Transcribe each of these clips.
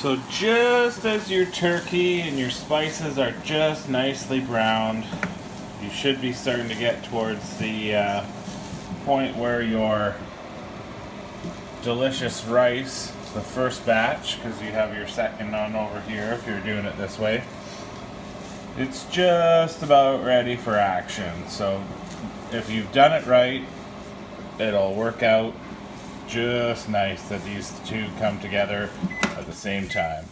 So just as your turkey and your spices are just nicely browned, you should be starting to get towards the point where your delicious rice, the first batch, because you have your second on over here if you're doing it this way, it's just about ready for action. So if you've done it right, it'll work out just nice that these two come together at the same time.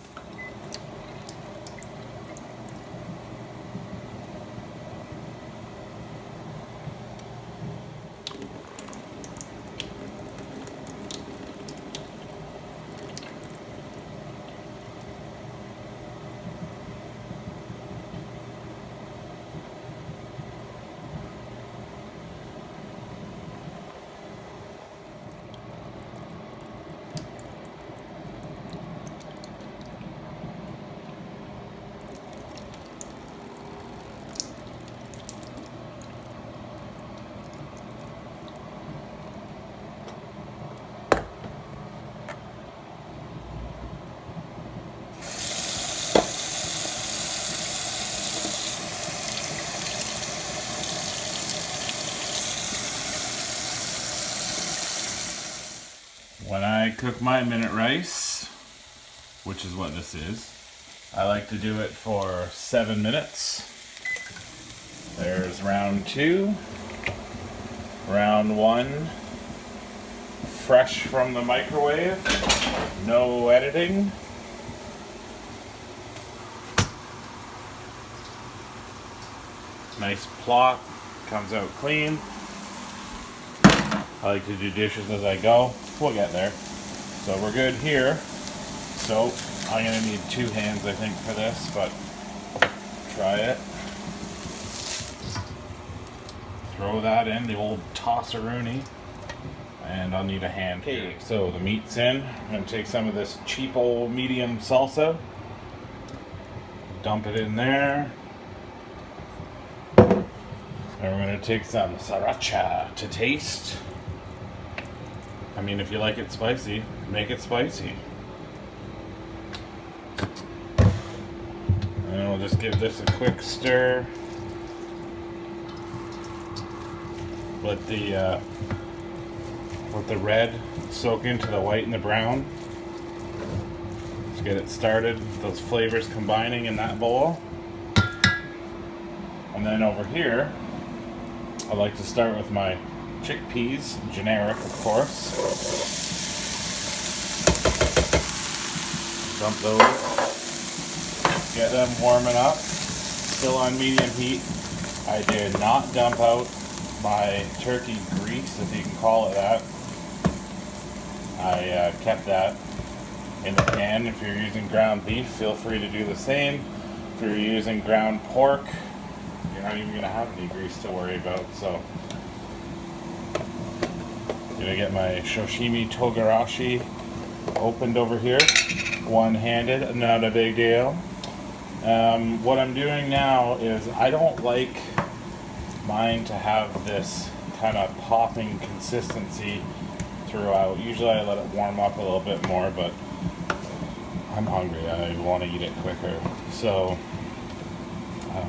When I cook my minute rice, which is what this is, I like to do it for 7 minutes. There's round 2. Round 1, fresh from the microwave, no editing. Nice plot, comes out clean. I like to do dishes as I go. We'll get there. So we're good here. So I'm going to need 2 hands, I think, for this, but try it. Throw that in, the old tosseroonie. And I'll need a hand. Okay, so the meat's in. I'm going to take some of this cheap old medium salsa. Dump it in there. And we're going to take some sriracha to taste. I mean, if you like it spicy, make it spicy. And we'll just give this a quick stir. Let the red soak into the white and the brown. Just get it started, those flavors combining in that bowl. And then over here, I like to start with my chickpeas, generic of course. Dump those. Get them warming up. Still on medium heat. I did not dump out my turkey grease, if you can call it that. I kept that in the pan. If you're using ground beef, feel free to do the same. If you're using ground pork, you're not even going to have any grease to worry about. So gonna get my sashimi togarashi opened over here, one-handed, not a big deal. What I'm doing now is I don't like mine to have this kind of popping consistency throughout. Usually I let it warm up a little bit more, but I'm hungry. I want to eat it quicker. So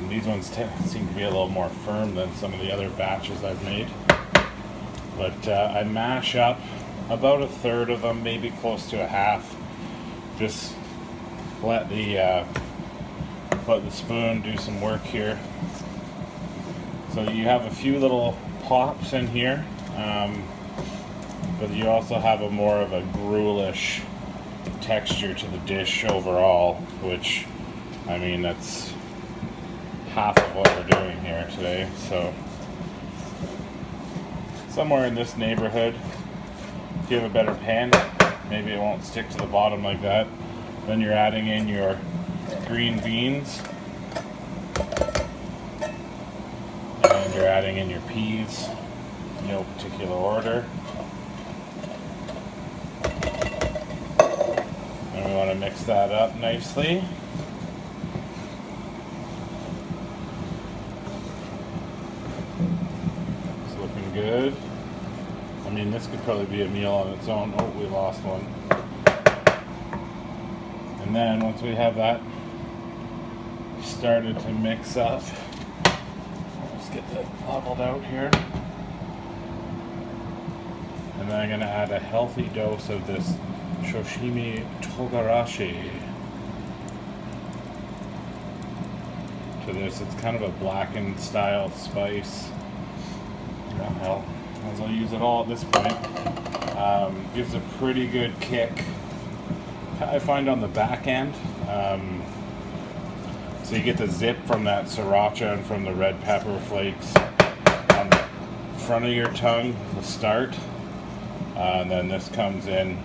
these ones seem to be a little more firm than some of the other batches I've made. But I mash up about 1/3 of them, maybe close to 1/2. Just let the spoon do some work here. So you have a few little pops in here, but you also have a more of a gruelish texture to the dish overall, which, I mean, that's half of what we're doing here today. So somewhere in this neighborhood. If you have a better pan, maybe it won't stick to the bottom like that. Then you're adding in your green beans. And you're adding in your peas, in no particular order. And we want to mix that up nicely. It's looking good. I mean, this could probably be a meal on its own. Oh, we lost one. And then once we have that started to mix up, let's get that leveled out here. And then I'm going to add a healthy dose of this sashimi togarashi to this. It's kind of a blackened style spice. Oh, hell, as I'll use it all at this point. Gives a pretty good kick, I find, on the back end. So you get the zip from that sriracha and from the red pepper flakes on the front of your tongue, the start. And then this comes in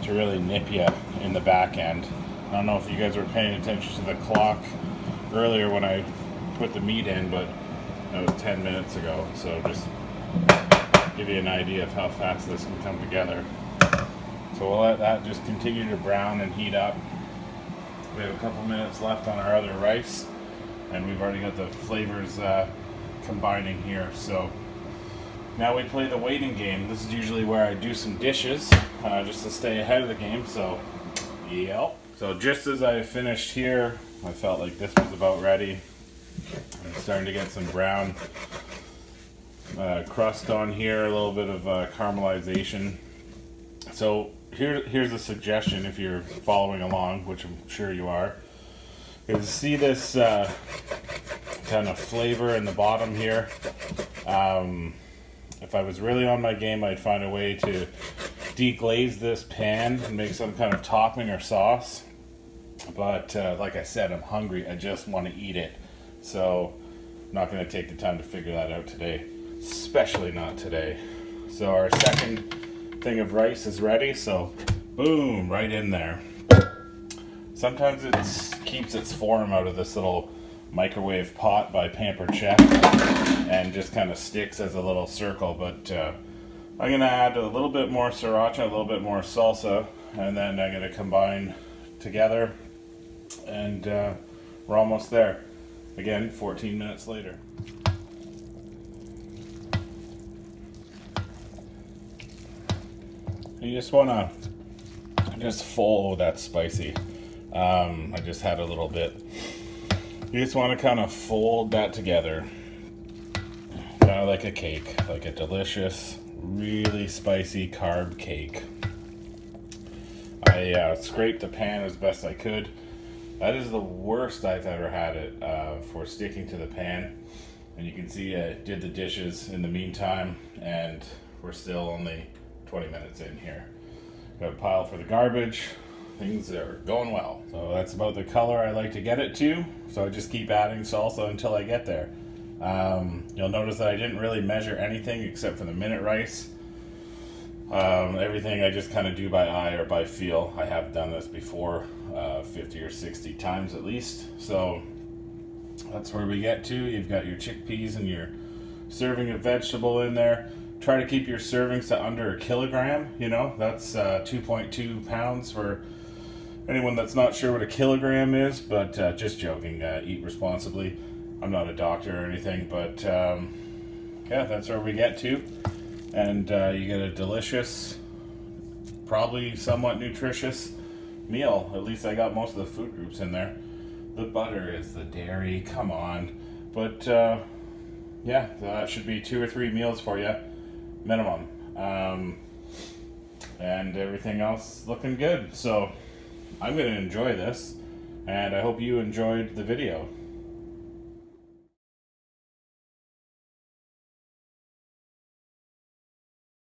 to really nip you in the back end. I don't know if you guys were paying attention to the clock earlier when I put the meat in, but that was 10 minutes ago. So just give you an idea of how fast this can come together. So we'll let that just continue to brown and heat up. We have a couple minutes left on our other rice, and we've already got the flavors combining here. So now we play the waiting game. This is usually where I do some dishes just to stay ahead of the game. So yep. So just as I finished here, I felt like this was about ready. I'm starting to get some brown crust on here, a little bit of caramelization. So here's a suggestion if you're following along, which I'm sure you are, is see this kind of flavor in the bottom here. If I was really on my game, I'd find a way to deglaze this pan and make some kind of topping or sauce. But like I said, I'm hungry. I just want to eat it. So I'm not going to take the time to figure that out today. Especially not today. So our second thing of rice is ready, so boom, right in there. Sometimes it keeps its form out of this little microwave pot by Pampered Chef and just kind of sticks as a little circle, but I'm going to add a little bit more sriracha, a little bit more salsa, and then I'm going to combine together, and we're almost there. Again, 14 minutes later. You just want to just fold that spicy. I just had a little bit. You just want to kind of fold that together, kind of like a cake, like a delicious, really spicy carb cake. I scraped the pan as best I could. That is the worst I've ever had it for sticking to the pan. And you can see I did the dishes in the meantime, and we're still only 20 minutes in here. Got a pile for the garbage. Things are going well. So that's about the color I like to get it to. So I just keep adding salsa until I get there. You'll notice that I didn't really measure anything except for the minute rice. Everything I just kind of do by eye or by feel. I have done this before 50 or 60 times at least. So that's where we get to. You've got your chickpeas and your serving of vegetable in there. Try to keep your servings to under 1 kilogram. You know, that's 2.2 pounds for anyone that's not sure what a kilogram is, but just joking. Eat responsibly. I'm not a doctor or anything, but yeah, that's where we get to. And you get a delicious, probably somewhat nutritious meal. At least I got most of the food groups in there. The butter is the dairy, come on. But yeah, that should be 2 or 3 meals for you, minimum. And everything else looking good. So I'm going to enjoy this, and I hope you enjoyed the video.